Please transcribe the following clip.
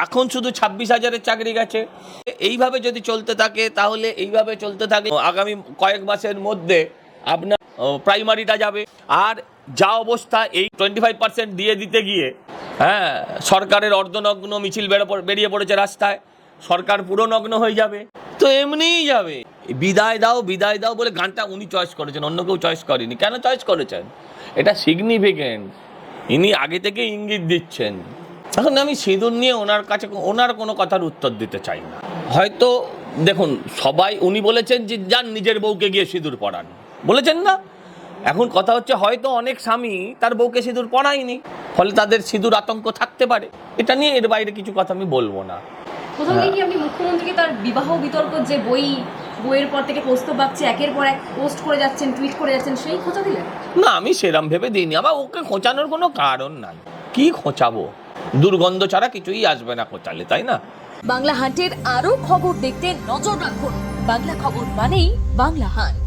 এখন শুধু 26,000-এর চাকরি গেছে। এইভাবে যদি চলতে থাকে তাহলে আগামী কয়েক মাসের মধ্যে আপনার প্রাইমারিটা যাবে। আর যা অবস্থা এই 25% দিয়ে দিতে গিয়ে সরকারের অর্ধনগ্ন মিছিল বেরিয়ে পড়েছে রাস্তায়, সরকার পুরো নগ্ন হয়ে যাবে, তো এমনিই যাবে। বিদায় দাও বিদায় দাও বলে গানটা উনি চয়েস করেছেন, অন্য কেউ চয়েস করেনি। কেন চয়েস করেছেন? এটা সিগনিফিকেন্ট, ইনি আগে থেকে ইঙ্গিত দিচ্ছেন। এখন আমি সিঁদুর নিয়ে ওনার কোনো কথার উত্তর দিতে চাই না। হয়তো দেখুন, উনি বলেছেন যে যান নিজের বউকে গিয়ে সিঁদুর পরান, বলেছেন না? এখন কথা হচ্ছে হয়তো অনেক স্বামী তার বউকে সিঁদুর পরায়নি, ফলে তাদের সিঁদুর আতঙ্ক থাকতে পারে। এটা নিয়ে এর বাইরে কিছু কথা আমি বলবো না। প্রথমে কি আপনি মুখ্যমন্ত্রীকে তার বিবাহ বিতর্ক যে বইয়ের পর থেকে প্রস্তাব পাচ্ছে, একের পর এক পোস্ট করে যাচ্ছেন, টুইট করে যাচ্ছেন, সেই খোঁচা দিলেন? না, আমি সেরাম ভেবে দিইনি। আমার ওকে খোঁচানোর কোনো কারণ নাই। কি খোঁচাবো? দুর্গন্ধ ছাড়া কিছুই আসবে না খোঁচালে, তাই না? বাংলা হান্টের আরো খবর দেখতে নজর রাখুন। বাংলা খবর মানেই বাংলা হান্ট।